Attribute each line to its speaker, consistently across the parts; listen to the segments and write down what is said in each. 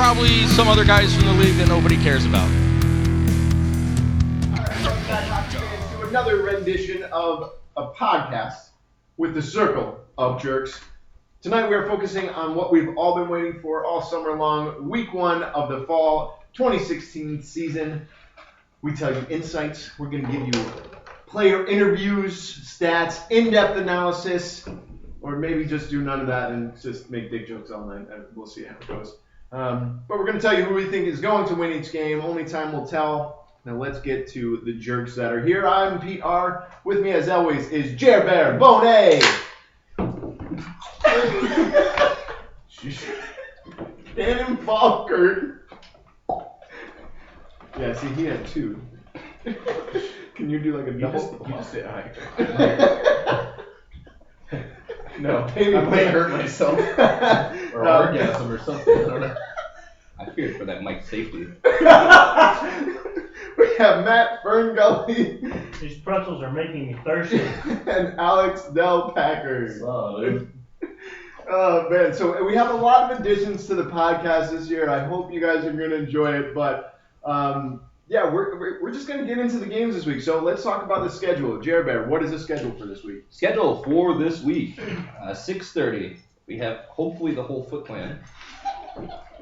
Speaker 1: probably some other guys from the league that nobody cares about.
Speaker 2: Welcome back to another rendition of a podcast with the Circle of Jerks. Tonight we are focusing on what we've all been waiting for all summer long, week one of the fall 2016 season. We tell you insights. We're going to give you player interviews, stats, in-depth analysis, or maybe just do none of that and just make dick jokes all night. We'll see how it goes. But we're going to tell you who we think is going to win each game. Only time will tell. Now let's get to the jerks that are here. I'm Pete R. With me, as always, is Jer Bonet. Shannon Falkert. Yeah, see, he had two. Can you do like a double?
Speaker 3: You just say hi.
Speaker 2: No,
Speaker 3: I might hurt myself. Or orgasm or something. I don't know.
Speaker 4: I feared for that Mike's safety.
Speaker 2: We have Matt Ferngully.
Speaker 5: These pretzels are making me thirsty.
Speaker 2: And Alex Del Packer.
Speaker 3: Oh, dude.
Speaker 2: Oh, man. So we have a lot of additions to the podcast this year. I hope you guys are going to enjoy it. But, yeah, we're just going to get into the games this week. So let's talk about the schedule. Jer, what is the schedule for this week?
Speaker 4: Schedule for this week, 6:30. We have hopefully the whole Foot Clan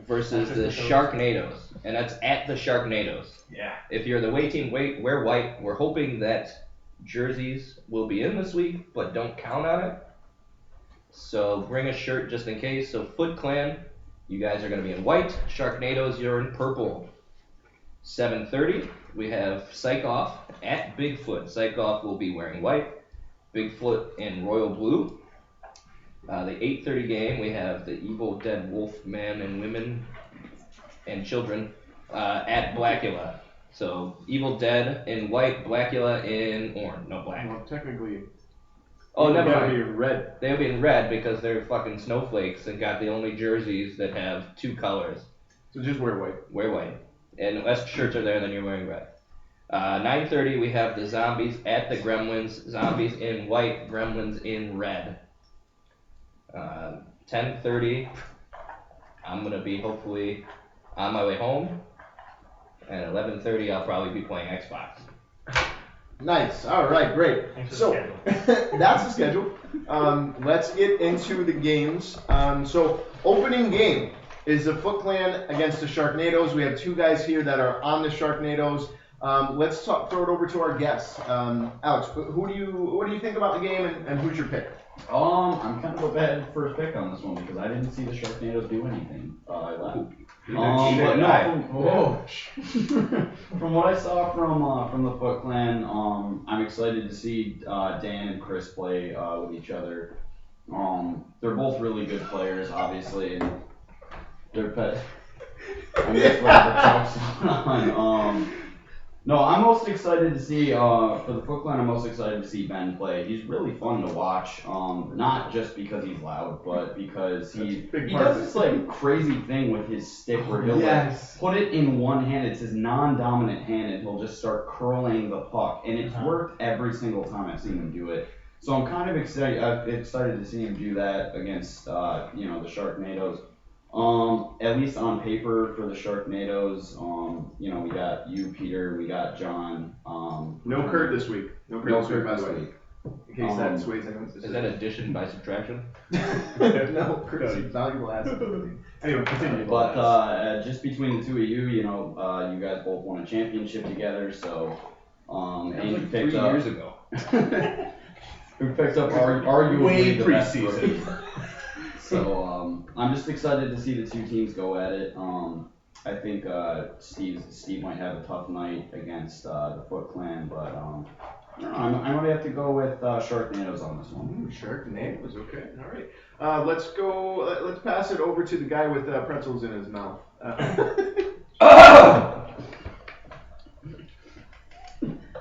Speaker 4: versus the Sharknadoes. And that's at the Sharknadoes.
Speaker 3: Yeah.
Speaker 4: If you're the away team, wear white. We're hoping that jerseys will be in this week, but don't count on it. So bring a shirt just in case. So Foot Clan, you guys are going to be in white. Sharknadoes, you're in purple. 7:30, we have Psych Off at Bigfoot. Psych Off will be wearing white. Bigfoot in royal blue. The 8:30 game, we have the Evil Dead Wolf men and women and children at Blackula. So Evil Dead in white, Blackula in orange. No, black.
Speaker 2: Well, technically,
Speaker 4: Oh, never
Speaker 2: gotta
Speaker 4: mind.
Speaker 2: be red.
Speaker 4: They'll be in red because they're fucking snowflakes and got the only jerseys that have two colors.
Speaker 2: So just wear white.
Speaker 4: Wear white. And unless shirts are there, then you're wearing red. 9:30, we have the Zombies at the Gremlins. Zombies in white, Gremlins in red. 10:30, I'm going to be hopefully on my way home. And 11:30, I'll probably be playing Xbox.
Speaker 2: Nice. All right, great. So that's the schedule. Let's get into the games. So opening game is the Foot Clan against the Sharknadoes. We have two guys here that are on the Sharknadoes. Let's throw it over to our guests. Alex, what do you think about the game and who's your pick?
Speaker 6: I'm kind of a bad first pick on this one because I didn't see the Sharknadoes do anything. I left. But no, from what I saw from the Foot Clan, I'm excited to see Dan and Chris play with each other. They're both really good players, obviously, and they're pet. I'm just on. No, I'm most excited to see for the Foot Clan. I'm most excited to see Ben play. He's really fun to watch. Not just because he's loud, but because he does this like crazy thing with his stick where he'll like put it in one hand. It's his non-dominant hand, and he'll just start curling the puck. And it's worked every single time I've seen him do it. So I'm kind of excited to see him do that against the Sharknadoes. At least on paper for the Sharknadoes, we got you, Peter, we got John.
Speaker 2: No Kurt this week. No Kurt this week. In case that sways anyone's
Speaker 4: Is that addition by subtraction?
Speaker 2: No, Kurt's valuable asset. Anyway, continue.
Speaker 6: But just between the two of you, you guys both won a championship together, so and you
Speaker 4: like
Speaker 6: picked
Speaker 4: 3
Speaker 6: up
Speaker 4: years ago.
Speaker 6: who picked up arguably
Speaker 3: Way
Speaker 6: the best
Speaker 3: pre-season.
Speaker 6: rookie. So I'm just excited to see the two teams go at it. I think Steve might have a tough night against the Foot Clan, but I might have to go with Sharknadoes on this one.
Speaker 2: Sharknadoes, okay, all right. Let's go. Let's pass it over to the guy with pretzels in his mouth.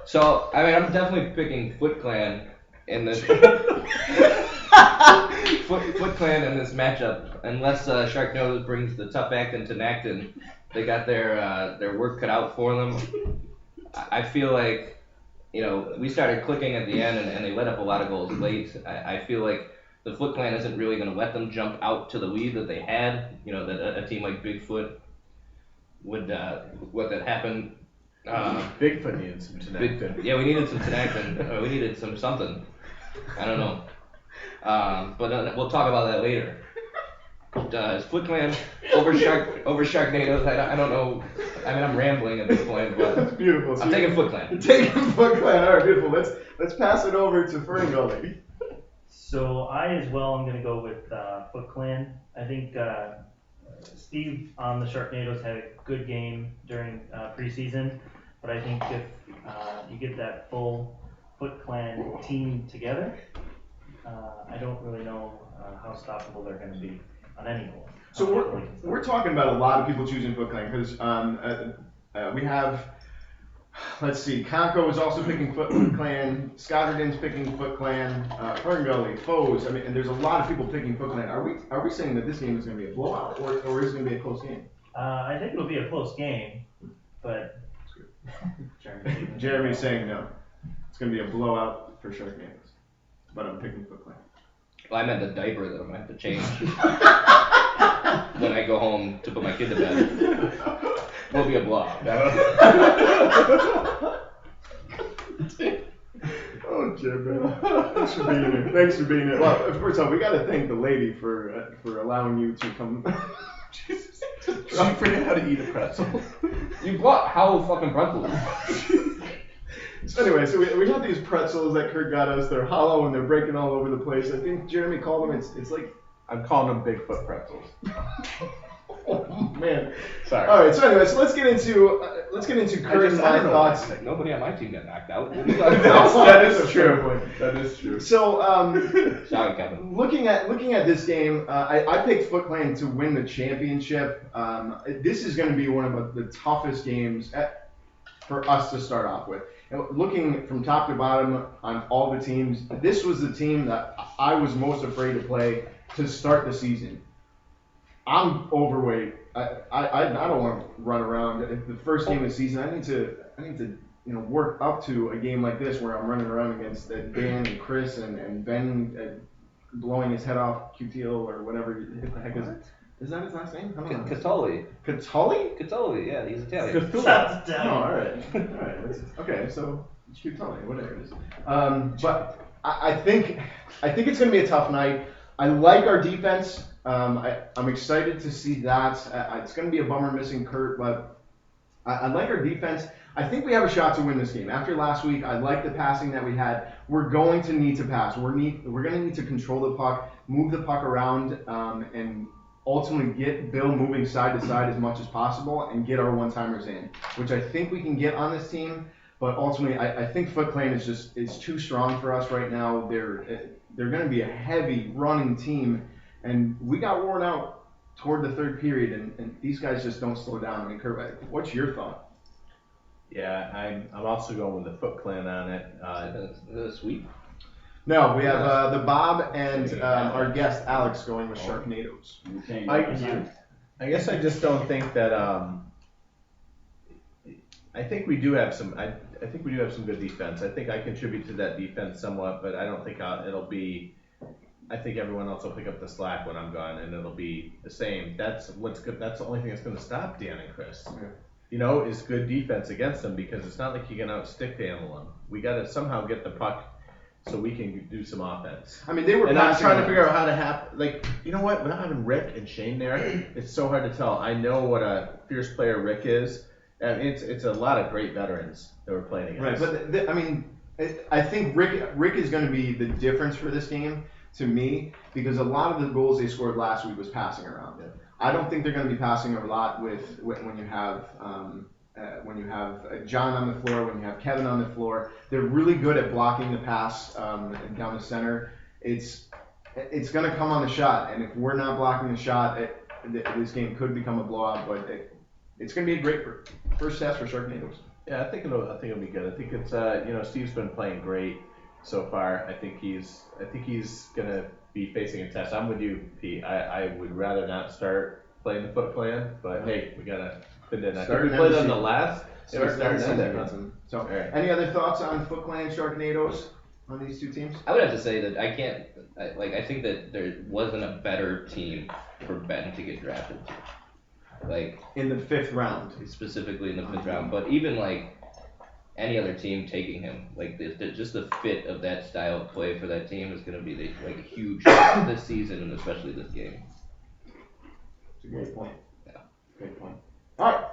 Speaker 4: So, I mean, I'm definitely picking Foot Clan in this Foot Clan in this matchup, unless Sharknadoes brings the tough actin to Nacton. They got their work cut out for them. I feel like, we started clicking at the end and they let up a lot of goals late. I feel like the Foot Clan isn't really going to let them jump out to the lead that they had. That a team like Bigfoot what that happened.
Speaker 3: Bigfoot needed some tenactin.
Speaker 4: Yeah, we needed some tenactin. We needed something. I don't know. But we'll talk about that later. Foot Clan over Sharknadoes. I don't know. I mean, I'm rambling at this point, but
Speaker 2: That's beautiful.
Speaker 4: I'm taking Foot Clan.
Speaker 2: Taking Foot Clan. All right, beautiful. Let's pass it over to Ferngully.
Speaker 5: So I as well am going to go with Foot Clan. I think Steve on the Sharknadoes had a good game during preseason, but I think if you get that full Foot Clan team together, I don't really know how stoppable they're going to be on any goal.
Speaker 2: So we're talking about a lot of people choosing Foot Clan because we have, let's see, Conco is also picking Foot Clan, Scotterden's picking Foot Clan, Ferngully, Foes. I mean, and there's a lot of people picking Foot Clan. Are we saying that this game is going to be a blowout or is it going to be a close game?
Speaker 5: I think it'll be a close game, but
Speaker 2: Jeremy's saying no. It's going to be a blowout for Sharknadoes, but I'm picking Foot Clan.
Speaker 4: Well, I meant the diaper that I'm gonna have to change when I go home to put my kid to bed. Will be a blowout.
Speaker 2: Oh, Jim, thanks for being here. Thanks for being here. Well, first off, we got to thank the lady for allowing you to come. Jesus.
Speaker 3: She forget how to eat a pretzel.
Speaker 4: You brought how fucking pretzels.
Speaker 2: So anyway, so we got these pretzels that Kurt got us. They're hollow and they're breaking all over the place. I think Jeremy called them. It's like
Speaker 3: I'm calling them Bigfoot pretzels.
Speaker 2: oh man.
Speaker 3: Sorry.
Speaker 2: All right. So anyway, so let's get into Kurt and my thoughts.
Speaker 4: Nobody on my team got knocked out.
Speaker 3: That is true. That is true.
Speaker 2: So
Speaker 4: Sorry, Kevin.
Speaker 2: looking at this game, I picked Foot Clan to win the championship. This is going to be one of the toughest games for us to start off with. Looking from top to bottom on all the teams, this was the team that I was most afraid to play to start the season. I'm overweight. I don't want to run around. The first game of the season, I need to work up to a game like this where I'm running around against Dan and Chris and Ben blowing his head off, QTL or whatever the heck is. Is that his last name?
Speaker 4: Catulli.
Speaker 2: Catulli?
Speaker 4: Catulli, yeah, he's Italian.
Speaker 5: Shots
Speaker 2: Oh,
Speaker 5: down.
Speaker 2: all right. Okay, so Catulli, whatever it is. But I think it's going to be a tough night. I like our defense. I'm excited to see that. It's going to be a bummer missing Kurt, but I like our defense. I think we have a shot to win this game. After last week, I like the passing that we had. We're going to need to pass. We're going to need to control the puck, move the puck around, and ultimately get Bill moving side to side as much as possible and get our one-timers in, which I think we can get on this team. But ultimately, I think Foot Clan is too strong for us right now. They're going to be a heavy running team, and we got worn out toward the third period, and these guys just don't slow down. I mean, Kurt, what's your thought?
Speaker 3: Yeah, I'm also going with the Foot Clan on it.
Speaker 4: Is that a sweep?
Speaker 2: No, we have the Bob and our guest Alex going with Sharknadoes.
Speaker 3: I guess I just don't think that. I think we do have some. I think we do have some good defense. I think I contribute to that defense somewhat, but I don't think it'll be. I think everyone else will pick up the slack when I'm gone, and it'll be the same. That's what's good. That's the only thing that's going to stop Dan and Chris.
Speaker 2: Okay.
Speaker 3: Is good defense against them, because it's not like you can outstick handle them. We got to somehow get the puck so we can do some offense.
Speaker 2: I mean, they were.
Speaker 3: And I'm trying to figure out how to have, you know what? Without having Rick and Shane there, it's so hard to tell. I know what a fierce player Rick is, and it's a lot of great veterans that we're playing against.
Speaker 2: Right, but I think Rick is going to be the difference for this game to me, because a lot of the goals they scored last week was passing around.
Speaker 3: Yeah.
Speaker 2: I don't think they're going to be passing a lot when you have John on the floor, when you have Kevin on the floor. They're really good at blocking the pass down the center. It's going to come on the shot, and if we're not blocking the shot, this game could become a blowout. But it's going to be a great first test for Sharknadoes.
Speaker 3: Yeah, I think it'll be good. I think it's Steve's been playing great so far. I think he's gonna be facing a test. I'm with you, Pete. I would rather not start playing the Foot Clan, but hey, we gotta fit in. I think we played on the last.
Speaker 2: So, any other thoughts on Foot Clan and Sharknadoes on these two teams?
Speaker 4: I would have to say that I think that there wasn't a better team for Ben to get drafted to. Like
Speaker 2: In the 5th round.
Speaker 4: specifically in the 5th round, but even like any other team taking him, like just the fit of that style of play for that team is going to be like a huge this season and especially this game.
Speaker 2: It's a great point.
Speaker 4: Yeah.
Speaker 2: Great point. All right.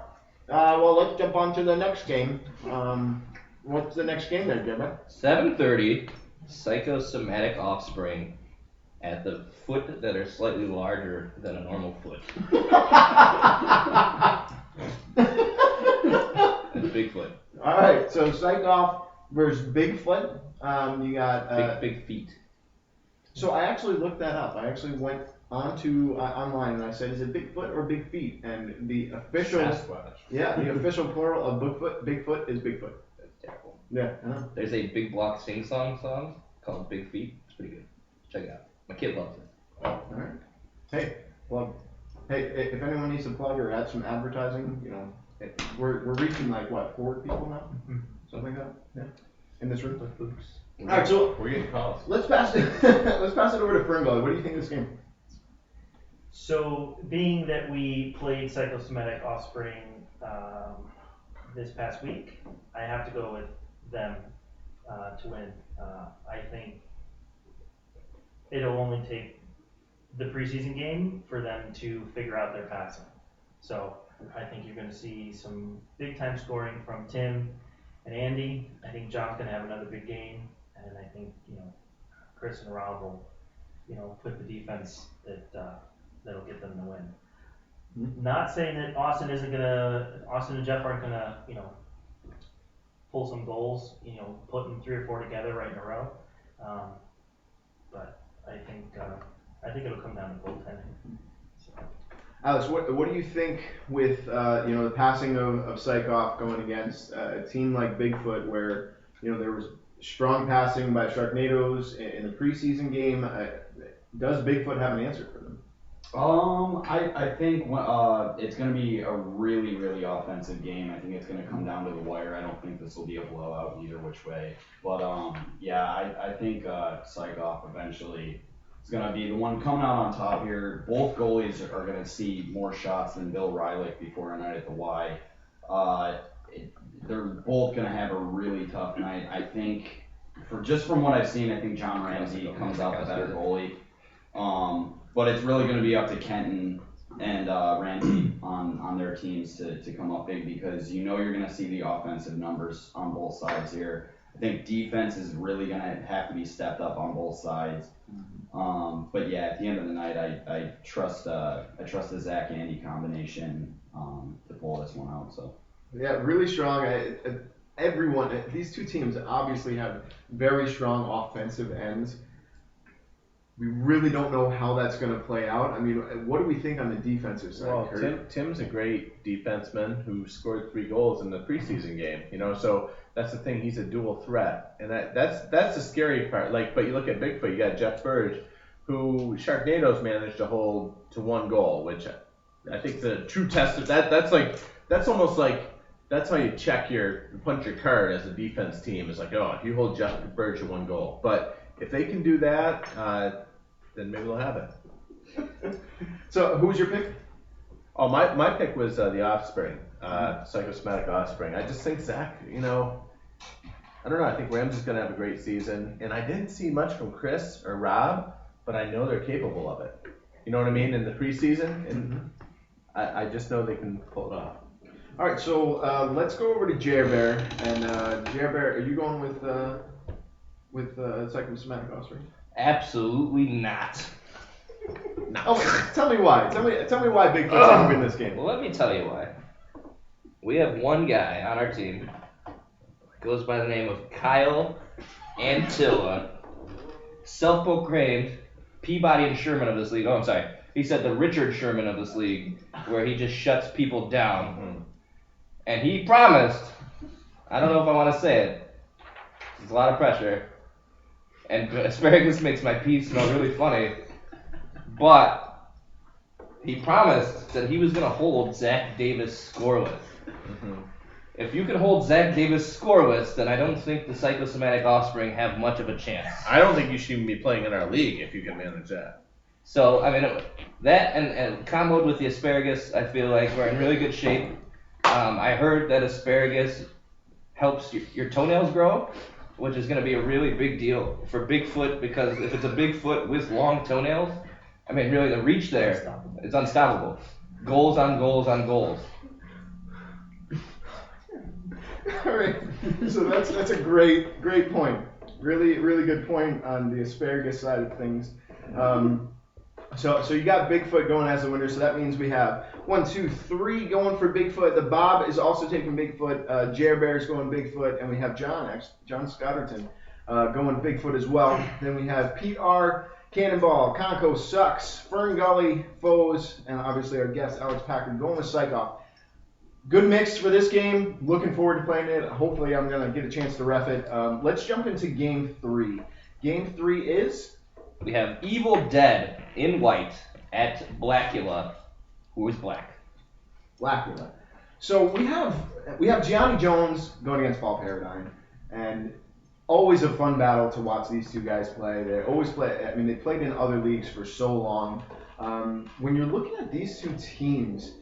Speaker 2: Well, let's jump on to the next game. What's the next game there, Jimmy?
Speaker 4: 7:30, psychosomatic offspring at the foot that are slightly larger than a normal foot. That's Bigfoot.
Speaker 2: All right. So Psych Off versus Bigfoot. You got
Speaker 4: Big feet.
Speaker 2: So I actually looked that up. I actually went onto online and I said, is it Bigfoot or Big Feet? And the official, the official plural of Bigfoot is Bigfoot.
Speaker 4: That's terrible.
Speaker 2: Yeah. I know.
Speaker 4: There's a Big Block Sing Song called Big Feet. It's pretty good. Check it out. My kid loves it.
Speaker 2: All right. Hey, plug. Hey, if anyone needs to plug or add some advertising, you know, we're reaching like what 4 people now, something like that. Yeah. In this room. All right. So
Speaker 3: We're getting calls.
Speaker 2: let's pass it. Let's pass it over to Ferngo. What do you think of this game?
Speaker 5: So, being that we played Psychosomatic Offspring this past week, I have to go with them to win. I think it'll only take the preseason game for them to figure out their passing. So, I think you're going to see some big-time scoring from Tim and Andy. I think John's going to have another big game, and I think Chris and Rob will put the defense that'll get them to win. Not saying that Austin and Jeff aren't gonna, pull some goals, put them 3 or 4 together right in a row. But I think it'll come down to goaltending. So.
Speaker 2: Alex, what do you think with the passing of Psych Off going against a team like Bigfoot, where there was strong passing by Sharknadoes in the preseason game? Does Bigfoot have an answer for them?
Speaker 6: I think it's going to be a really, really offensive game. I think it's going to come down to the wire. I don't think this will be a blowout either which way. But I think Psych Off eventually is going to be the one coming out on top here. Both goalies are going to see more shots than Bill Rylick before a night at the Y. They're both going to have a really tough night. I think, from what I've seen, I think John Ramsey comes out the better goalie. But it's really going to be up to Kenton and Randy on their teams to come up big, because you're going to see the offensive numbers on both sides here. I think defense is really going to have to be stepped up on both sides. But yeah, at the end of the night, I trust the Zach-Andy combination to pull this one out. So
Speaker 2: yeah, really strong. These two teams obviously have very strong offensive ends. We really don't know how that's going to play out. I mean, what do we think on the defensive side?
Speaker 3: Well, Tim's a great defenseman who scored 3 goals in the preseason game. So that's the thing. He's a dual threat, and that's the scary part. But you look at Bigfoot. You got Jeff Burge, who Sharknadoes managed to hold to 1 goal, which I think the true test of that. That's almost like that's how you punch your card as a defense team. Is like, if you hold Jeff Burge to 1 goal, but if they can do that, then maybe they'll have it.
Speaker 2: So, who was your pick?
Speaker 3: Oh, my pick was the Offspring, Psychosomatic Offspring. I just think Zach, I don't know. I think Ramsey's going to have a great season. And I didn't see much from Chris or Rob, but I know they're capable of it. You know what I mean? In the preseason. And I just know they can pull it off.
Speaker 2: All right, so let's go over to Jer Bear. And Jer Bear, are you going with Psychosomatic Offspring?
Speaker 4: Absolutely not.
Speaker 2: Oh, tell me why. Tell me why Bigfoot's going to win this game.
Speaker 4: Well, let me tell you why. We have one guy on our team, goes by the name of Kyle Antilla, self-proclaimed Peabody and Sherman of this league. Oh, I'm sorry. He said the Richard Sherman of this league, where he just shuts people down. And he promised, I don't know if I want to say it, there's a lot of pressure, and asparagus makes my pee smell really funny, but he promised that he was going to hold Zach Davis scoreless. If you can hold Zach Davis scoreless, then I don't think the Psychosomatic Offspring have much of a chance.
Speaker 3: I don't think you should even be playing in our league if you can manage that.
Speaker 4: So, I mean, that and comboed with the asparagus, I feel like we're in really good shape. I heard that asparagus helps your toenails grow, which is going to be a really big deal for Bigfoot, because if it's a Bigfoot with long toenails, I mean, really the reach there is unstoppable. Goals on goals on goals.
Speaker 2: All right. So that's a great point. Really good point on the asparagus side of things. So you got Bigfoot going as the winner. So that means we have 1, 2, 3 going for Bigfoot. The Bob is also taking Bigfoot. Jer Bear's going Bigfoot, and we have John Scotterton going Bigfoot as well. Then we have Pete R, Cannonball, Conco Sucks, Fern Gully, Foes, and obviously our guest Alex Packard going with Psychoff. Good mix for this game. Looking forward to playing it. Hopefully I'm going to get a chance to ref it. Let's jump into Game 3. Game 3 is?
Speaker 4: We have Evil Dead in white at Blackula, who is black.
Speaker 2: Blackula. So we have Gianni Jones going against Paul Paradigm, and always a fun battle to watch these two guys play. They always play. I mean, they played in other leagues for so long. When you're looking at these two teams,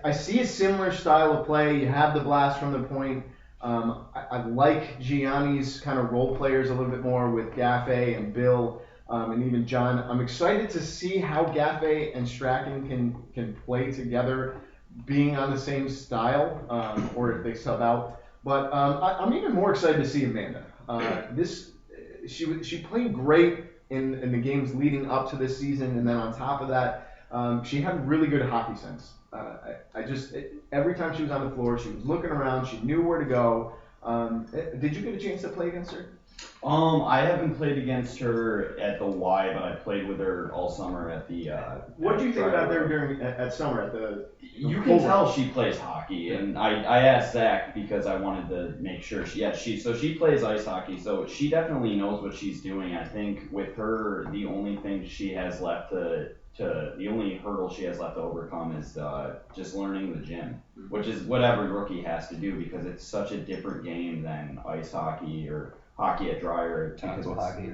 Speaker 2: I see a similar style of play. You have the blast from the point. I like Gianni's kind of role players a little bit more with Gaffey and Bill. And even John. I'm excited to see how Gaffey and Strachan can play together, being on the same style, or if they sub out. But I'm even more excited to see Amanda. She played great in the games leading up to this season, and then on top of that, she had really good hockey sense. Every time she was on the floor, she was looking around. She knew where to go. Did you get a chance to play against her?
Speaker 6: I haven't played against her at the Y, but I played with her all summer at the.
Speaker 2: What did you think about her at summer at the?
Speaker 6: You can tell she plays hockey, and I asked Zach because I wanted to make sure she plays ice hockey, so she definitely knows what she's doing. I think with her, the only thing she has left the only hurdle she has left to overcome is just learning the gym, which is what every rookie has to do because it's such a different game than ice hockey or hockey at Dryer.
Speaker 4: Taco hockey.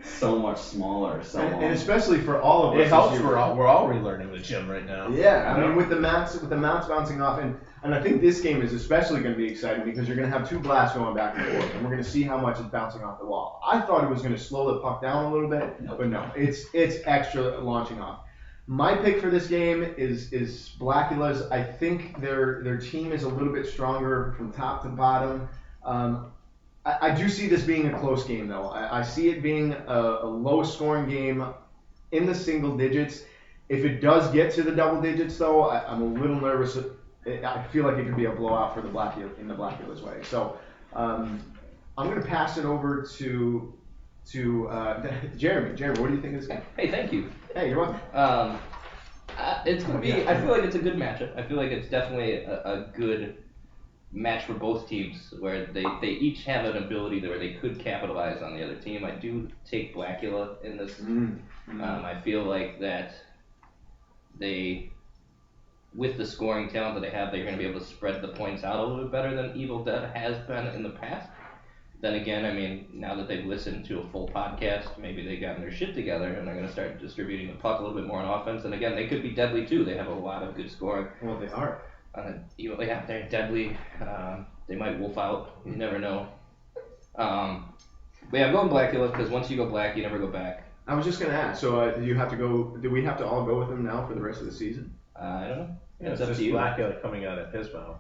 Speaker 6: So much smaller.
Speaker 2: And especially for all of us.
Speaker 3: It helps. We're all relearning the gym right now.
Speaker 2: Yeah, I mean with the mounts bouncing off, and I think this game is especially going to be exciting because you're going to have two blasts going back and forth, and we're going to see how much is bouncing off the wall. I thought it was going to slow the puck down a little bit, but no, it's extra launching off. My pick for this game is Blackula's. I think their team is a little bit stronger from top to bottom. I do see this being a close game, though. I see it being a low-scoring game in the single digits. If it does get to the double digits, though, I'm a little nervous. I feel like it could be a blowout for the Blackula's way. So I'm going to pass it over to Jeremy. Jeremy, what do you think of this game?
Speaker 4: Hey, thank you.
Speaker 2: Hey, you're welcome.
Speaker 4: It's going to be, I feel like it's a good matchup. I feel like it's definitely a good match for both teams where they each have an ability where they could capitalize on the other team. I do take Blackula in this. I feel like that they, with the scoring talent that they have, they're going to be able to spread the points out a little bit better than Evil Dead has been in the past. Then again, I mean, now that they've listened to a full podcast, maybe they've gotten their shit together and they're going to start distributing the puck a little bit more on offense. And again, they could be deadly too. They have a lot of good scoring.
Speaker 2: Well, they are.
Speaker 4: They're deadly. They might wolf out. You never know. But yeah, I'm going Blackula because once you go black, you never go back.
Speaker 2: I was just going to ask. So do we have to all go with them now for the rest of the season?
Speaker 4: I don't know.
Speaker 3: Yeah,
Speaker 4: It's
Speaker 3: it's
Speaker 4: up
Speaker 3: just
Speaker 4: to you.
Speaker 3: Blackula coming out of his mouth.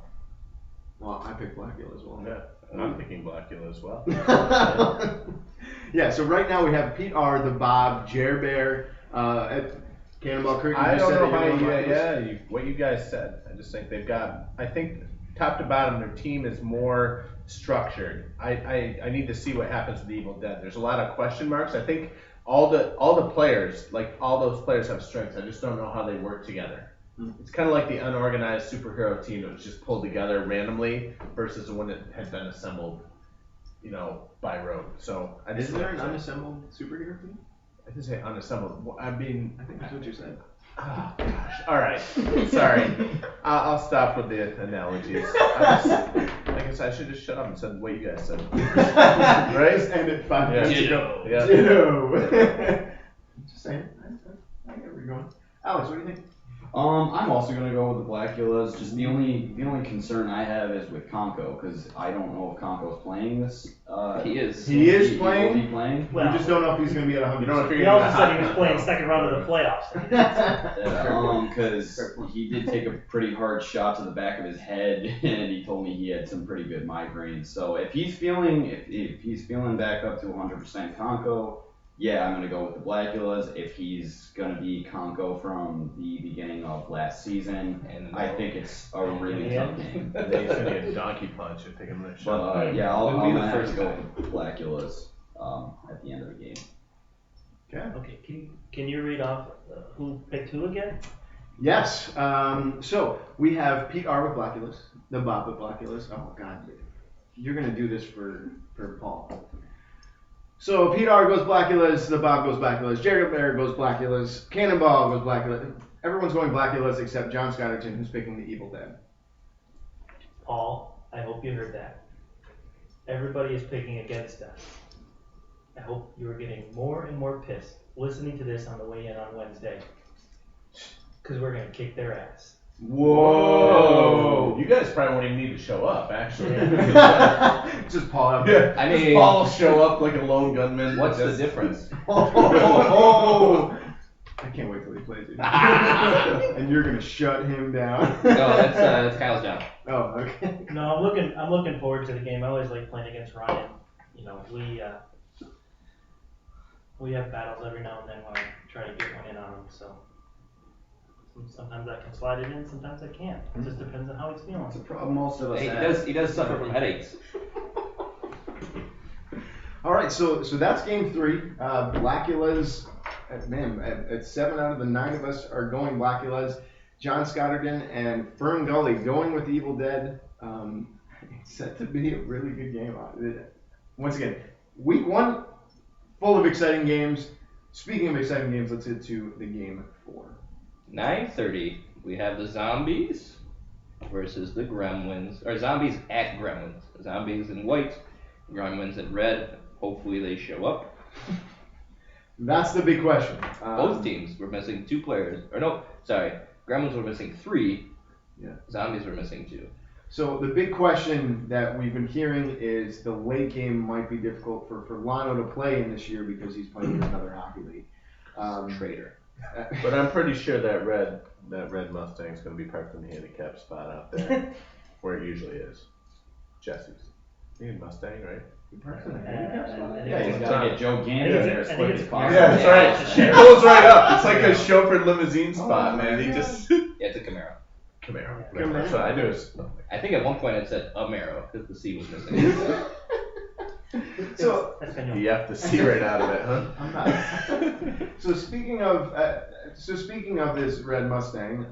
Speaker 2: Well, I picked Blackula as well.
Speaker 3: Yeah, I'm picking Blackula as well.
Speaker 2: Yeah, so right now we have Pete R, the Bob, Jer Bear, at Cannonball Creek.
Speaker 3: I don't know how what you guys said. I just think I think top to bottom, their team is more structured. I need to see what happens with Evil Dead. There's a lot of question marks. I think all the players, like all those players have strengths. I just don't know how they work together. It's kind of like the unorganized superhero team that was just pulled together randomly versus the one that had been assembled, by rote. So
Speaker 2: Is there an unassembled superhero team?
Speaker 3: I didn't say unassembled. I mean,
Speaker 2: I think that's what you said.
Speaker 3: Oh, gosh. All right. Sorry. I'll stop with the analogies. I guess I should just shut up and said what you guys said. Right?
Speaker 2: Just end it 5 minutes ago.
Speaker 3: Yeah.
Speaker 2: Ditto. Just saying. I get where you're going. Alex, what do you think?
Speaker 6: I'm also gonna go with the Blackulas. Just the only concern I have is with Conco, because I don't know if Conco's playing this.
Speaker 4: He is.
Speaker 2: He is
Speaker 6: Will
Speaker 2: playing.
Speaker 6: he playing?
Speaker 5: Well,
Speaker 2: We just don't know if he's going to be at 100%.
Speaker 3: You don't know if you're
Speaker 5: He
Speaker 3: gonna
Speaker 5: also
Speaker 3: get a
Speaker 5: said he was
Speaker 3: hot
Speaker 5: playing
Speaker 3: dog.
Speaker 5: second round of the playoffs.
Speaker 6: Because he did take a pretty hard shot to the back of his head, and he told me he had some pretty good migraines. So if he's feeling back up to 100% Conco, yeah, I'm gonna go with the Blackulas. If he's gonna be Conco from the beginning of last season, I think it's a really tough game.
Speaker 3: And then he's gonna get a donkey punch if they give him that shot.
Speaker 6: But yeah,
Speaker 4: Wouldn't
Speaker 6: I'm
Speaker 4: be the
Speaker 6: gonna have
Speaker 4: first
Speaker 6: to go
Speaker 4: time.
Speaker 6: with Blackulas at the end of the game.
Speaker 5: Okay, can you read off who picked who again?
Speaker 2: Yes. So we have Pete R. with Blackulas, the Bob with Blackulas. Oh, God. You're going to do this for Paul. So Pete R. goes Blackulas, the Bob goes Blackulas, Jared Bear goes Blackulas, Cannonball goes Blackulas. Everyone's going Blackulas except John Scotterton, who's picking the Evil Dead.
Speaker 5: Paul, I hope you heard that. Everybody is picking against us. I hope you are getting more and more pissed listening to this on the way in on Wednesday. Because we're going to kick their ass.
Speaker 2: Whoa!
Speaker 3: You guys probably won't even need to show up, actually.
Speaker 2: Just Paul out
Speaker 3: Yeah,
Speaker 2: there.
Speaker 4: I
Speaker 3: just
Speaker 4: mean-
Speaker 3: Paul will show up like a lone gunman.
Speaker 4: What's the
Speaker 3: Just-
Speaker 4: difference?
Speaker 2: Oh! I can't wait till he plays it. And you're gonna shut him down.
Speaker 4: No, that's Kyle's job.
Speaker 2: Oh, okay.
Speaker 5: No, I'm looking forward to the game. I always like playing against Ryan. You know, we have battles every now and then when I try to get one in on him. So sometimes I can slide it in, sometimes I can't. It just depends on how he's feeling.
Speaker 6: That's a problem most of us
Speaker 4: Hey,
Speaker 6: have.
Speaker 4: he does suffer from headaches.
Speaker 2: All right, so that's game 3. Blackulas, man, at 7 out of the 9 of us are going Blackulas. John Scotterton and Fern Gully going with the Evil Dead. It's set to be a really good game. Once again, week 1, full of exciting games. Speaking of exciting games, let's get to the game 4.
Speaker 4: 9:30, we have the Zombies versus the Gremlins. Or Zombies at Gremlins. Zombies in white, Gremlins in red. Hopefully they show up.
Speaker 2: That's the big question.
Speaker 4: Both teams were missing 2 players. Or no, sorry. Gremlins were missing 3.
Speaker 2: Yeah.
Speaker 4: Zombies were missing 2.
Speaker 2: So the big question that we've been hearing is the late game might be difficult for Lano to play in this year because he's playing in another hockey league.
Speaker 4: Traitor.
Speaker 3: But I'm pretty sure that red Mustang's going to be parked in the handicap spot out there, where it usually is. Jesse's. You need a Mustang, right?
Speaker 2: He parks in a handicap spot?
Speaker 6: Yeah, he's got to get Joe Gandy
Speaker 5: I think
Speaker 6: there
Speaker 5: it's-
Speaker 6: as
Speaker 5: I think
Speaker 6: quick as
Speaker 5: it's-
Speaker 6: possible.
Speaker 3: Yeah, that's right. It goes right up. It's like a chauffeured limousine spot, man. He just
Speaker 4: Yeah, it's a Camaro.
Speaker 3: Camaro.
Speaker 2: Camaro.
Speaker 3: That's what I do. Is
Speaker 4: I think at one point it said Amaro because the C was missing.
Speaker 2: So
Speaker 5: That's been
Speaker 3: you have to see right out of it, huh?
Speaker 2: I'm not. So speaking of this red Mustang,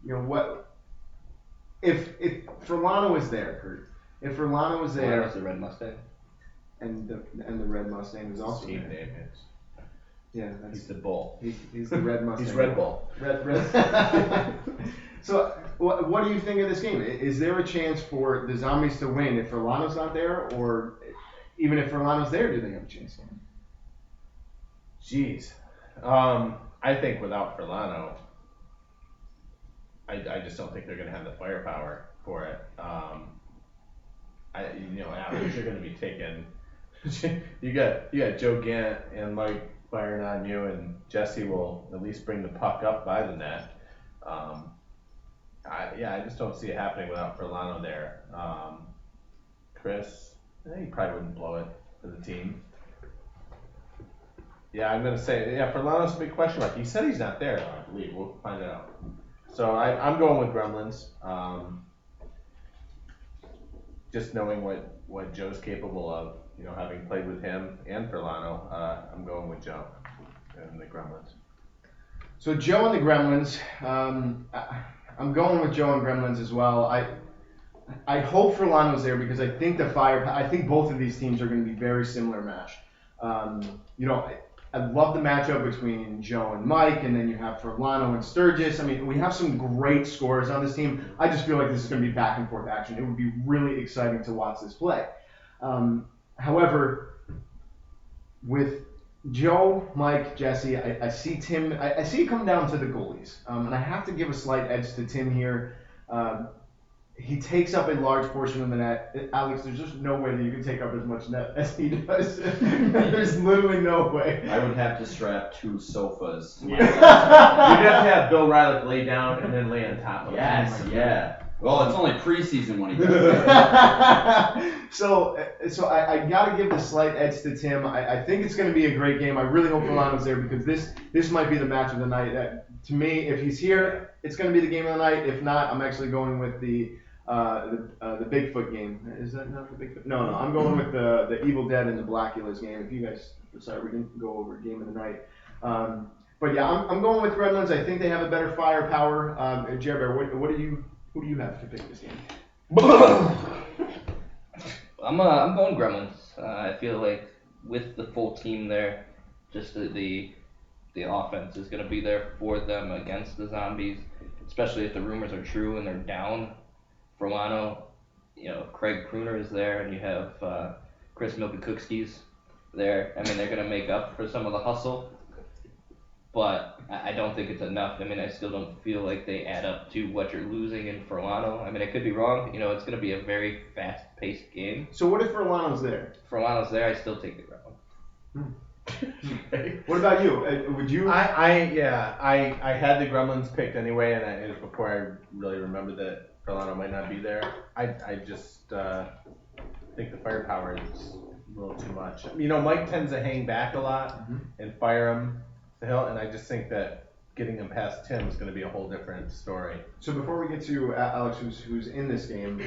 Speaker 2: you know what? If Furlano was there, Kurt, if Furlano was
Speaker 4: There
Speaker 2: there,
Speaker 4: was the red Mustang.
Speaker 2: and the red Mustang was also
Speaker 3: Team
Speaker 2: there.
Speaker 3: name is.
Speaker 2: Yeah, that's
Speaker 3: He's the bull.
Speaker 2: he's the red Mustang.
Speaker 3: He's Red Bull.
Speaker 2: Red. So, what do you think of this game? Is there a chance for the Zombies to win if Furlano's not there, or even if Furlano's there, do they have a chance to win?
Speaker 3: Jeez. I think without Furlano, I just don't think they're going to have the firepower for it. Alex, you're going to be taking. you got Joe Gant and Mike firing on you, and Jesse will at least bring the puck up by the net. I just don't see it happening without Furlano there. Chris, he probably wouldn't blow it for the team. Yeah, I'm going to say, Furlano's a big question mark. He said he's not there, I believe. We'll find out. So I'm going with Gremlins. Just knowing what Joe's capable of, having played with him and Furlano, I'm going with Joe and the Gremlins.
Speaker 2: So Joe and the Gremlins. I'm going with Joe and Gremlins as well. I hope Furlano's there because I think I think both of these teams are going to be very similar matched. I love the matchup between Joe and Mike, and then you have Furlano and Sturgis. I mean, we have some great scorers on this team. I just feel like this is going to be back and forth action. It would be really exciting to watch this play. However, with Joe, Mike, Jesse, I see Tim. I see it come down to the goalies, and I have to give a slight edge to Tim here. He takes up a large portion of the net. Alex, there's just no way that you can take up as much net as he does. There's literally no way.
Speaker 6: I would have to strap 2 sofas.
Speaker 3: You'd have to have Bill Rylick lay down and then lay on top of it.
Speaker 6: Yes, yeah. Well, it's only preseason when he does that.
Speaker 2: So I got to give the slight edge to Tim. I think it's going to be a great game. I really hope Milano's there because this might be the match of the night. To me, if he's here, it's going to be the game of the night. If not, I'm actually going with the Bigfoot game. Is that not the Bigfoot? No, I'm going with the Evil Dead and the Blackulas game. If you guys, sorry, we didn't go over game of the night. But yeah, I'm going with Gremlins. I think they have a bear firepower. Jerbear, who do you have to pick this game?
Speaker 4: I'm going Gremlins. I feel like with the full team there, just the offense is going to be there for them against the zombies, especially if the rumors are true and they're down. Verlano, Craig Pruner is there, and you have Chris Milkakukskis there. I mean, they're going to make up for some of the hustle, but I don't think it's enough. I mean, I still don't feel like they add up to what you're losing in Verlano. I mean, I could be wrong. It's going to be a very fast-paced game.
Speaker 2: So what if Verlano's there?
Speaker 4: If Verlano's there, I still take the Gremlins.
Speaker 2: What about you? Would you?
Speaker 3: I had the Gremlins picked anyway, and it was before I really remembered that Verlano might not be there. I just think the firepower is a little too much. Mike tends to hang back a lot and fire him to hell, and I just think that getting him past Tim is going to be a whole different story.
Speaker 2: So before we get to Alex, who's in this game,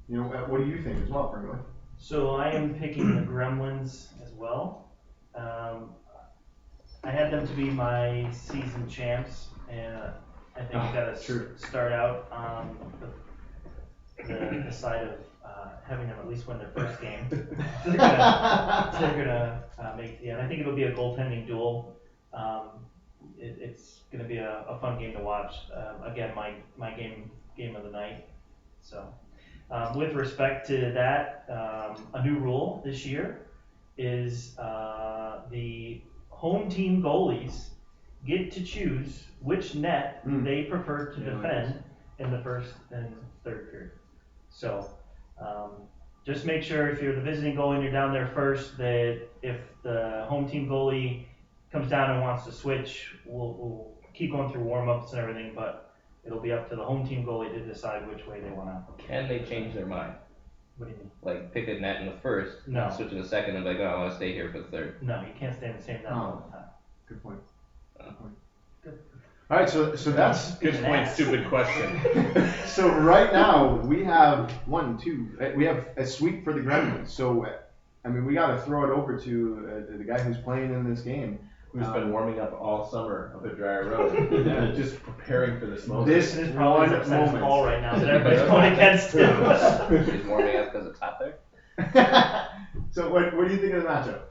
Speaker 2: what do you think as well, Franklin?
Speaker 5: So I am picking the Gremlins as well. I had them to be my season champs, and I think I got to start out on the side of having them at least win their first game. They're gonna make the end. I think it'll be a goaltending duel. It's gonna be a fun game to watch. Again, my game of the night. So. With respect to that, a new rule this year is the home team goalies get to choose which net they prefer to defend in the first and third period. So just make sure if you're the visiting goalie and you're down there first, that if the home team goalie comes down and wants to switch, we'll keep going through warm-ups and everything, but it'll be up to the home team goalie to decide which way they want to.
Speaker 4: Can they change their mind?
Speaker 5: What do you mean?
Speaker 4: Like pick a net in the first,
Speaker 5: No.
Speaker 4: switch in the second, and be like, oh, I want to stay here for the third.
Speaker 5: No, you can't stay in the same net all the time.
Speaker 2: Good point.
Speaker 5: Good.
Speaker 2: All right, so that's
Speaker 3: Good point, stupid question.
Speaker 2: So right now we have we have a sweep for the Gremlins. So I mean, we got to throw it over to the guy who's playing in this game.
Speaker 3: Who's been warming up all summer up at Dry Road, just preparing for this moment.
Speaker 2: This
Speaker 5: is probably
Speaker 2: one moment.
Speaker 5: Paul right now, that everybody's going against him.
Speaker 4: He's warming up because it's hot there.
Speaker 2: So what do you think of the matchup?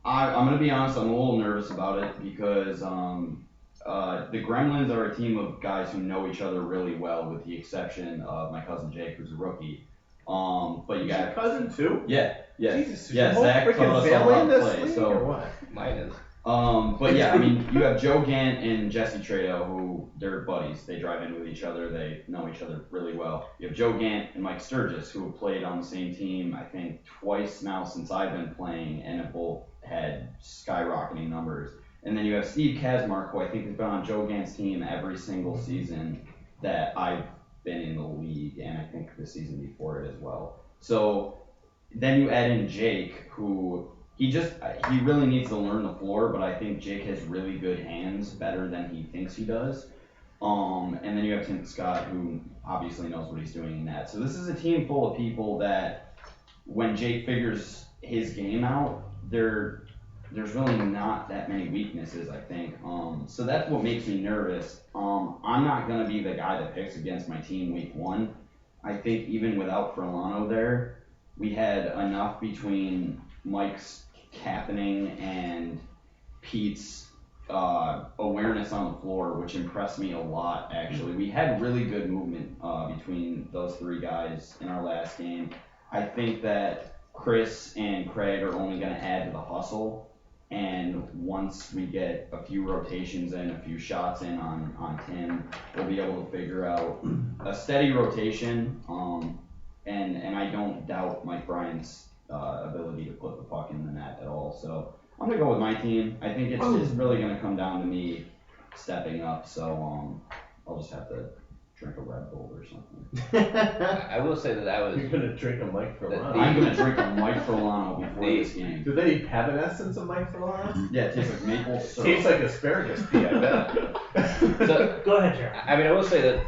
Speaker 6: I'm gonna be honest. I'm a little nervous about it because the Gremlins are a team of guys who know each other really well, with the exception of my cousin Jake, who's a rookie. But you got
Speaker 3: your cousin too?
Speaker 6: Yeah.
Speaker 3: Jesus,
Speaker 6: Yeah,
Speaker 3: whole
Speaker 6: Zach
Speaker 3: freaking
Speaker 6: taught us
Speaker 3: family
Speaker 6: all
Speaker 3: in
Speaker 6: how to
Speaker 3: this
Speaker 6: play.
Speaker 3: league,
Speaker 6: So
Speaker 3: or what?
Speaker 4: Mine is.
Speaker 6: But yeah, I mean, you have Joe Gant and Jesse Trado, who they're buddies. They drive in with each other. They know each other really well. You have Joe Gant and Mike Sturgis, who have played on the same team, I think, twice now since I've been playing, and have both had skyrocketing numbers. And then you have Steve Kazmark, who I think has been on Joe Gant's team every single season that I've been in the league, and I think the season before it as well. So then you add in Jake, who he really needs to learn the floor, but I think Jake has really good hands, better than he thinks he does. And then you have Tim Scott, who obviously knows what he's doing in that. So this is a team full of people that, when Jake figures his game out, there's really not that many weaknesses, I think. So that's what makes me nervous. I'm not going to be the guy that picks against my team week one. I think even without Verlano there, we had enough between Mike's captaining and Pete's awareness on the floor, which impressed me a lot, actually. We had really good movement between those three guys in our last game. I think that Chris and Craig are only going to add to the hustle. And once we get a few rotations in, a few shots in on Tim, we'll be able to figure out a steady rotation. And I don't doubt Mike Bryan's ability to put the puck in the net at all. So I'm going to go with my team. I think it's really going to come down to me stepping up. So I'll just have to drink a Red Bull or something.
Speaker 4: I will say that I was.
Speaker 3: You're gonna drink a Mike Furlano.
Speaker 6: I'm going to drink a Mike Furlano before this game.
Speaker 3: Do they have an essence of Mike Furlano?
Speaker 6: Yeah, it tastes like maple syrup.
Speaker 3: Tastes like asparagus pea, I bet.
Speaker 4: So,
Speaker 5: Go ahead, Jared.
Speaker 4: I mean, I will say that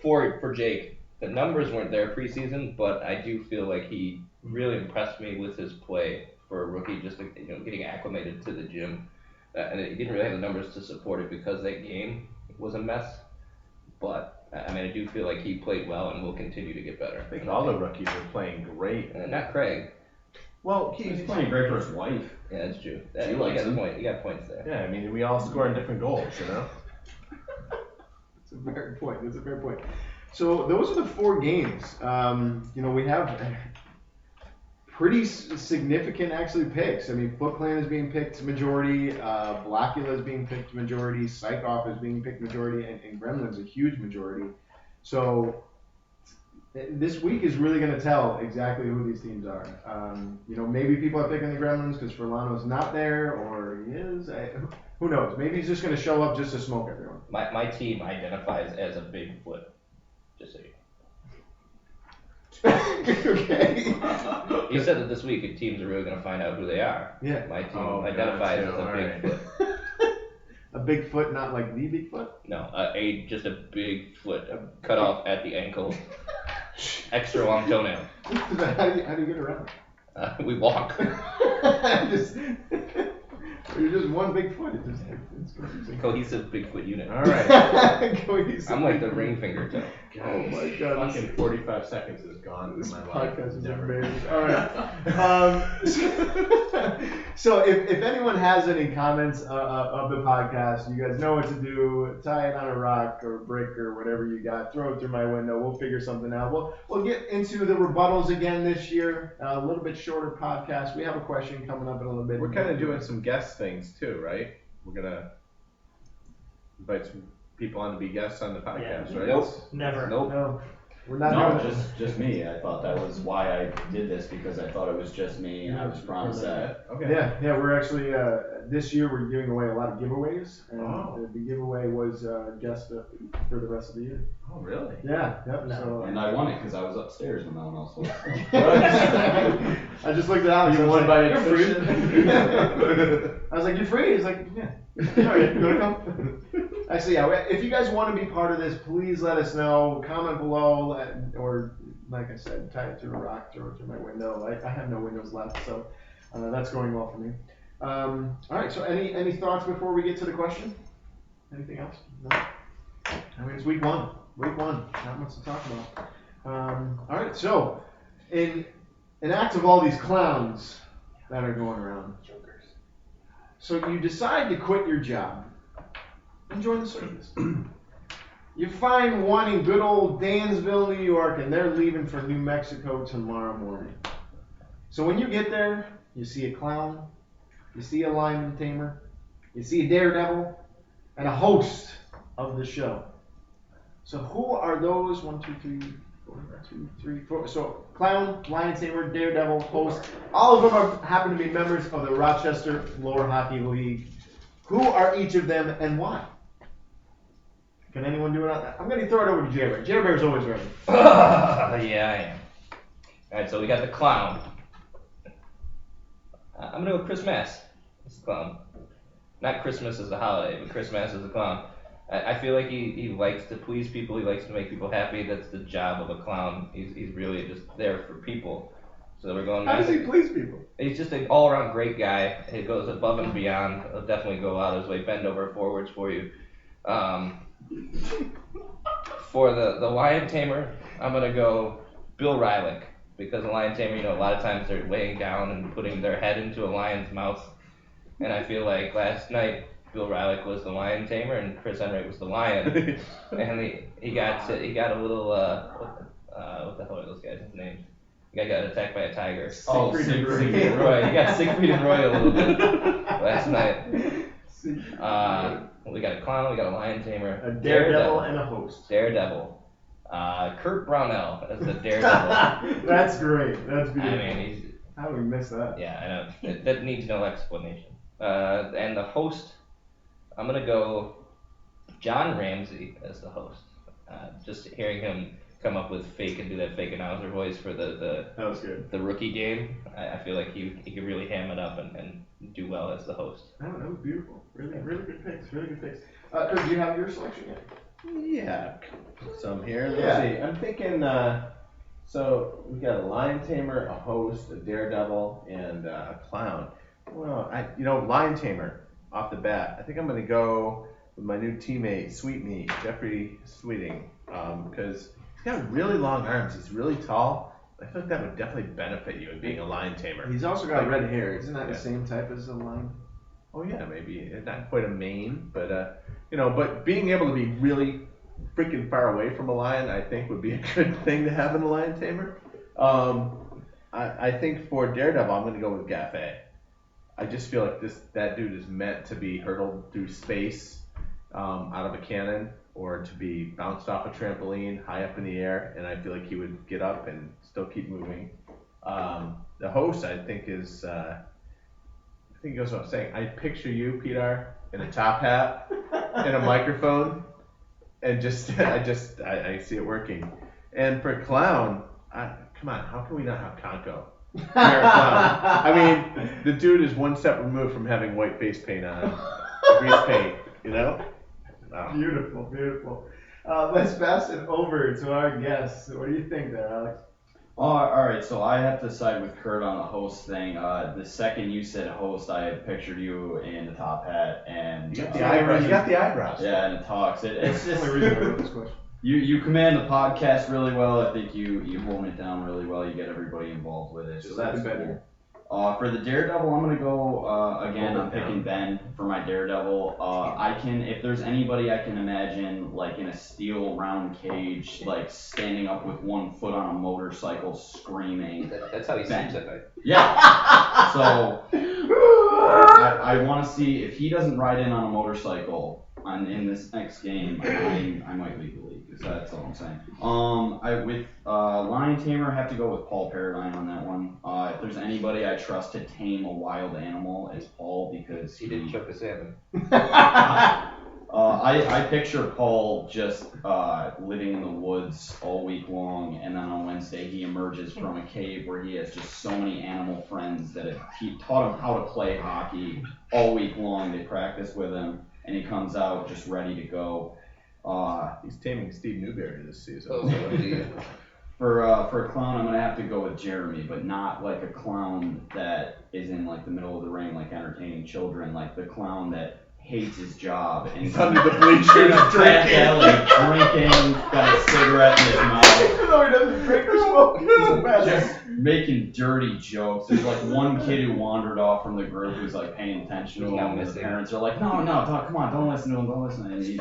Speaker 4: for Jake, the numbers weren't there preseason, but I do feel like he really impressed me with his play for a rookie, just getting acclimated to the gym. And he didn't really have the numbers to support it because that game was a mess. But I mean, I do feel like he played well and will continue to get better.
Speaker 3: I think all the rookies are playing great.
Speaker 4: Not Craig.
Speaker 3: Well,
Speaker 6: He's playing great for his wife.
Speaker 4: Yeah, that's true.
Speaker 6: She
Speaker 4: You
Speaker 6: likes
Speaker 4: got a
Speaker 6: him.
Speaker 4: point. You got points there.
Speaker 3: yeah, I mean, we all score in different goals,
Speaker 2: That's a fair point. That's a fair point. So those are the 4 games. We have pretty significant actually picks. I mean, Foot Clan is being picked majority, Blackula is being picked majority, Psych Off is being picked majority, and Gremlin's a huge majority. So this week is really going to tell exactly who these teams are. Maybe people are picking the Gremlins because Furlano's not there, or he is. Who knows? Maybe he's just going to show up just to smoke everyone.
Speaker 4: My team identifies as a Bigfoot. Just so you know.
Speaker 2: Okay.
Speaker 4: You said that this week teams are really going to find out who they are.
Speaker 2: Yeah.
Speaker 4: My team
Speaker 3: Oh,
Speaker 4: identifies
Speaker 3: gotcha.
Speaker 4: as a
Speaker 3: All right.
Speaker 4: Bigfoot.
Speaker 2: A Bigfoot, not like the Bigfoot?
Speaker 4: No, just a big foot cut off at the ankle. Extra long toenail.
Speaker 2: How do you get around?
Speaker 4: We walk.
Speaker 2: You're just one big foot. It's confusing.
Speaker 4: Cohesive Bigfoot unit.
Speaker 3: All right.
Speaker 2: Cohesive
Speaker 4: I'm like the
Speaker 2: Bigfoot.
Speaker 4: ring finger toe.
Speaker 2: Oh my god.
Speaker 3: Fucking 45 seconds is gone
Speaker 2: This
Speaker 3: from my life.
Speaker 2: podcast is
Speaker 3: Never.
Speaker 2: amazing. All right. So if anyone has any comments of the podcast, you guys know what to do. Tie it on a rock or a brick or whatever you got. Throw it through my window. We'll figure something out. We'll get into the rebuttals again this year. A little bit shorter podcast. We have a question coming up in a little bit.
Speaker 3: We're kind of doing some guest things too, right? We're gonna invite some people on to be guests on the podcast,
Speaker 5: Yeah.
Speaker 3: right?
Speaker 4: Nope.
Speaker 5: Never.
Speaker 4: Nope.
Speaker 2: No, we're not
Speaker 6: No,
Speaker 2: doing it.
Speaker 6: just me. I thought that was why I did this, because I thought it was just me and I was promised that.
Speaker 3: Okay.
Speaker 2: Yeah, we're actually this year we're giving away a lot of giveaways, and
Speaker 3: Oh.
Speaker 2: the giveaway was guest for the rest of the year.
Speaker 3: Oh, really?
Speaker 2: Yeah, yep.
Speaker 5: No.
Speaker 2: So
Speaker 6: And I won it because I was upstairs when no one else was.
Speaker 2: I just looked at Alex.
Speaker 3: You
Speaker 2: I was
Speaker 3: won
Speaker 2: like,
Speaker 3: by
Speaker 2: "You're free."
Speaker 3: attrition.
Speaker 2: I was like, "You're free." He's like, "Yeah." All right, you wanna come? Actually, yeah. If you guys want to be part of this, please let us know. Comment below, or like I said, tie it to a rock, throw it through my window. I have no windows left, so that's going well for me. All right. So any thoughts before we get to the question? Anything else? No. I mean, it's week one. Week one. Not much to talk about. All right. So, in an act of all these clowns that are going around, so you decide to quit your job and join the circus. You find one in good old Dansville, New York, and they're leaving for New Mexico tomorrow morning. So when you get there, you see a clown, you see a lion tamer, you see a daredevil, and a host of the show. So who are those? 1, 2, 3, 4, 2, 3, 4. So clown, lion tamer, daredevil, host. All of them happen to be members of the Rochester Floor Hockey League. Who are each of them and why? Can anyone do it? I'm going to throw it over to Jerry. Jerry Bear's always ready.
Speaker 4: Yeah, I am. Alright, so we got the clown. I'm gonna go with Chris Mass. This clown. Not Christmas as a holiday, but Chris Mass as a clown. I feel like he likes to please people. He likes to make people happy. That's the job of a clown. He's really just there for people. So we're going.
Speaker 2: How does he please people?
Speaker 4: He's just an all-around great guy. He goes above and beyond. He'll definitely go out of his way, bend over forwards for you. For the lion tamer, I'm gonna go Bill Rylick, because the lion tamer, a lot of times they're laying down and putting their head into a lion's mouth, and I feel like last night Bill Rylick was the lion tamer and Chris Enright was the lion, and he got a little what the hell are those guys' names? The guy got attacked by a tiger.
Speaker 2: Siegfried and Roy.
Speaker 4: Siegfried and Roy. He got Siegfried and Roy a little bit last night. We got a clown, we got a lion tamer,
Speaker 2: A daredevil and a host.
Speaker 4: Daredevil. Kurt Brownell as the daredevil.
Speaker 2: That's great. That's beautiful.
Speaker 4: I mean,
Speaker 2: how did we miss that?
Speaker 4: yeah, I know. That needs no explanation. And the host, I'm gonna go John Ramsey as the host. Just hearing him come up with fake and do that fake announcer voice for
Speaker 2: That was good.
Speaker 4: the rookie game, I feel like he could really ham it up and do well as the host.
Speaker 2: That was beautiful. Really good picks. Really good picks. Kurt, do you have your selection yet?
Speaker 3: Yeah, some here. Let's
Speaker 2: Yeah.
Speaker 3: see. I'm thinking. So we got a lion tamer, a host, a daredevil, and a clown. Well, lion tamer off the bat. I think I'm gonna go with my new teammate, Sweetmeat, Jeffrey Sweeting, because he's got really long arms. He's really tall. I feel like that would definitely benefit you in being a lion tamer.
Speaker 2: He's also got red hair. Isn't that the same type as a lion?
Speaker 3: Oh yeah, maybe not quite a mane, but but being able to be really freaking far away from a lion, I think would be a good thing to have in a lion tamer. I think for Daredevil, I'm going to go with Gaffey. I just feel like that dude is meant to be hurtled through space out of a cannon, or to be bounced off a trampoline high up in the air, and I feel like he would get up and still keep moving. The host, I think, is I think goes without saying. I picture you, Peter, in a top hat and a microphone, and I see it working. And for clown, come on, how can we not have Conco? I mean, the dude is one step removed from having white face paint on, grease paint, Oh.
Speaker 2: Beautiful. Let's pass it over to our guests. What do you think there, Alex?
Speaker 6: Alright, so I have to side with Kurt on the host thing. The second you said host, I pictured you in the top hat and
Speaker 3: You got the eyebrows. You got the eyebrows.
Speaker 6: Yeah, and the talks. It's just
Speaker 2: the only reason I wrote this question.
Speaker 6: You command the podcast really well. I think you hold it down really well. You get everybody involved with it. So that's better. For the Daredevil, I'm gonna go again. I'm picking Ben for my Daredevil. If there's anybody I can imagine like in a steel round cage, like standing up with one foot on a motorcycle, screaming.
Speaker 4: That's how he seems at night.
Speaker 6: Yeah. So I want to see if he doesn't ride in on a motorcycle in this next game. I might leave the league. That's all I'm saying. With Lion Tamer, I have to go with Paul Paradigm on that one. If there's anybody I trust to tame a wild animal, it's Paul, because
Speaker 4: He didn't choke the salmon.
Speaker 6: I picture Paul just living in the woods all week long, and then on Wednesday he emerges from a cave where he has just so many animal friends that have taught him how to play hockey all week long. They practice with him, and he comes out just ready to go.
Speaker 3: He's taming Steve Newberry this season.
Speaker 6: For a clown, I'm gonna have to go with Jeremy, but not like a clown that is in like the middle of the ring, like entertaining children, like the clown that hates his job and
Speaker 3: he's under the bleachers
Speaker 6: drinking, got a cigarette in his mouth.
Speaker 2: Even though he doesn't drink or smoke,
Speaker 6: just making dirty jokes. There's like one kid who wandered off from the group who's like paying attention to him, and the parents are like, no, come on, don't listen to him, and he.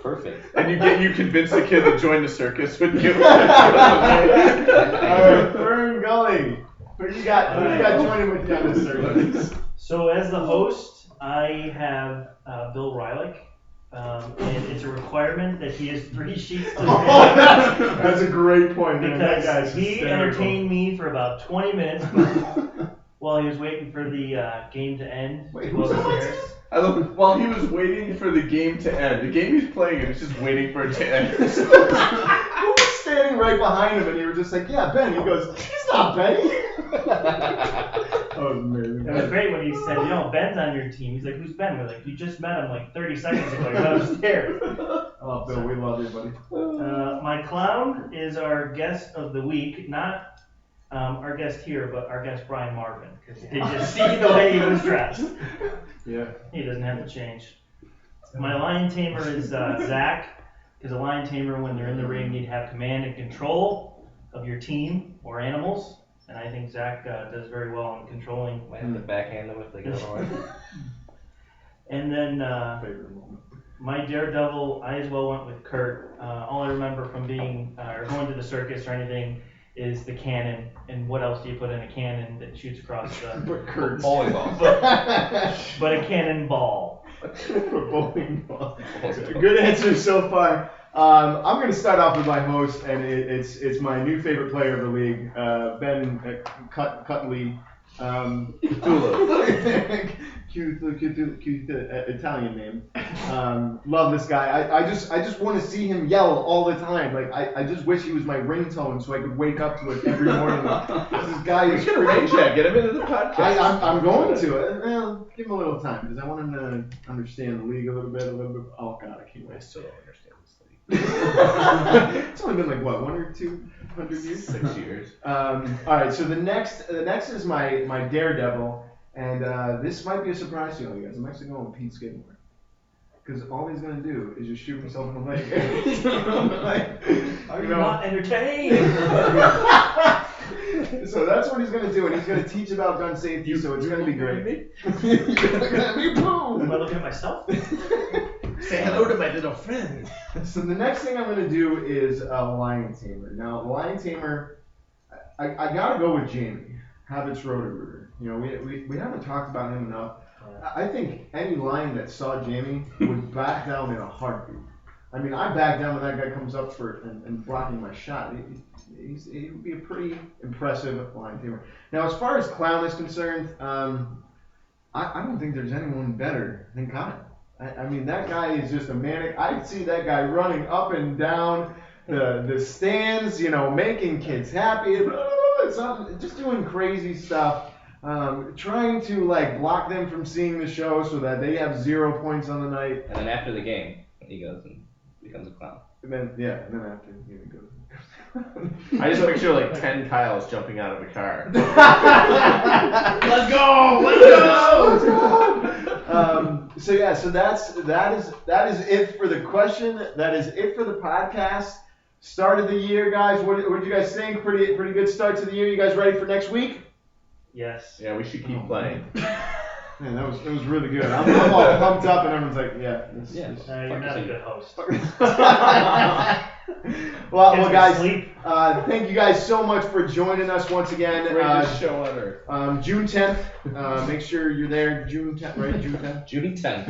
Speaker 4: Perfect.
Speaker 3: And you convince the kid to join the circus with you.
Speaker 2: Fern Gully. Who you got joining with you on this circus?
Speaker 5: So as the host, I have Bill Rylick. And it's a requirement that he has 3 sheets to
Speaker 2: that's a great point, man.
Speaker 5: Because he entertained me for about 20 minutes while he was waiting for the game to end.
Speaker 2: Wait, who's the
Speaker 3: I love while he was waiting for the game to end. The game he's playing, and he's just waiting for it to end.
Speaker 2: Who was standing right behind him, and you were just like, yeah, Ben. He goes, he's not Benny. That was amazing.
Speaker 5: It was great when he said, Ben's on your team. He's like, who's Ben? We're like, you just met him like 30 seconds ago. You're upstairs.
Speaker 2: Oh, Bill, we love you, buddy.
Speaker 5: My clown is our guest of the week, not our guest here, but our guest Brian Marvin, because you can just see the way he was dressed.
Speaker 2: Yeah.
Speaker 5: He doesn't have to change. My lion tamer is Zach, because a lion tamer, when they're in the ring, need to have command and control of your team or animals. And I think Zach does very well in controlling.
Speaker 4: Might have to backhand them if they go away.
Speaker 5: And then
Speaker 2: Favorite moment.
Speaker 5: my Daredevil, I as well went with Kurt. All I remember from being or going to the circus or anything is the cannon. And what else do you put in a cannon that shoots across the
Speaker 2: But Kurtz.
Speaker 4: Bowling ball.
Speaker 5: but a cannonball?
Speaker 2: Bowling ball. Good answer so far. I'm going to start off with my host, and it's my new favorite player of the league, Ben Cutley. Cute Italian name. Love this guy. I just want to see him yell all the time. Like I just wish he was my ringtone so I could wake up to it every morning. This guy is.
Speaker 3: We should arrange that. Get him into the podcast.
Speaker 2: I'm going to it. Well, give him a little time because I want him to understand the league a little bit. Oh God, I can't wait.
Speaker 3: I still don't understand this league.
Speaker 2: It's only been like what, 100 or 200 years?
Speaker 3: 6 years.
Speaker 2: All right, so the next is my daredevil, and this might be a surprise to you guys. I'm actually going with Pete Skidmore, because all he's gonna do is just shoot himself in the leg.
Speaker 5: Are you not entertained?
Speaker 2: So that's what he's gonna do, and he's gonna teach about gun safety. So it's gonna be great. You're gonna be boom.
Speaker 5: Am I looking at myself?
Speaker 3: Say hello to my little friend.
Speaker 2: So the next thing I'm gonna do is a lion tamer. Now, the lion tamer, I gotta go with Jamie, Habits Roto-Rooter. You know, we haven't talked about him enough. I think any lion that saw Jamie would back down in a heartbeat. I mean, I back down when that guy comes up and blocking my shot. He would be a pretty impressive lion tamer. Now, as far as Clown is concerned, I don't think there's anyone better than Kyle. I mean, that guy is just a manic. I see that guy running up and down the stands, you know, making kids happy, just doing crazy stuff, trying to like block them from seeing the show so that they have 0 points on the night.
Speaker 4: And then after the game, he goes and becomes a clown.
Speaker 2: And then after he goes.
Speaker 3: I just picture like 10 Kyles jumping out of a car.
Speaker 2: Let's go! So that is it for the question. That is it for the podcast. Start of the year, guys. What did you guys think? Pretty good start to the year. You guys ready for next week?
Speaker 5: Yes.
Speaker 3: Yeah, we should keep playing.
Speaker 2: Man, that was really good. I'm all pumped up, and everyone's like, yeah.
Speaker 5: You're not a good host.
Speaker 2: Well, guys,
Speaker 5: Sleep.
Speaker 2: thank you guys so much for joining us once again.
Speaker 3: Greatest show on earth.
Speaker 2: June 10th. Make sure you're there. June 10th, right? June 10th.
Speaker 4: June 10th.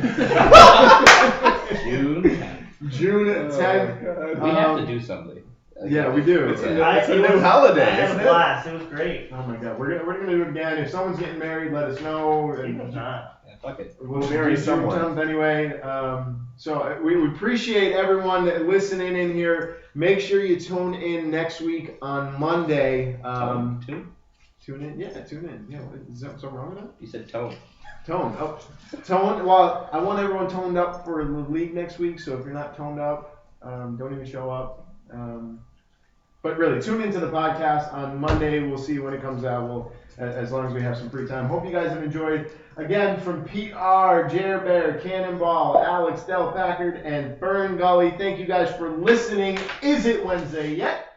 Speaker 4: June 10th.
Speaker 2: June 10th.
Speaker 4: We have to do something.
Speaker 2: Yeah, we do.
Speaker 3: It's a new holiday,
Speaker 5: I had
Speaker 3: isn't
Speaker 5: a
Speaker 3: it?
Speaker 5: blast. It was great.
Speaker 2: Oh my God, we're gonna do it again. If someone's getting married, let us know.
Speaker 5: Even if not.
Speaker 4: Yeah, fuck it.
Speaker 2: We'll
Speaker 3: marry
Speaker 2: do June
Speaker 3: someone.
Speaker 2: 10th anyway. So we appreciate everyone listening in here. Make sure you tune in next week on Monday. Tune in. Yeah, tune in. Yeah, is that something wrong with that?
Speaker 4: You said tone.
Speaker 2: Tone. Well, I want everyone toned up for the league next week. So if you're not toned up, don't even show up. But really, tune into the podcast on Monday. We'll see when it comes out. As long as we have some free time. Hope you guys have enjoyed. Again, from Pete R, Jer Bear, Cannonball, Alex Del Packard, and Fern Gully. Thank you guys for listening. Is it Wednesday yet?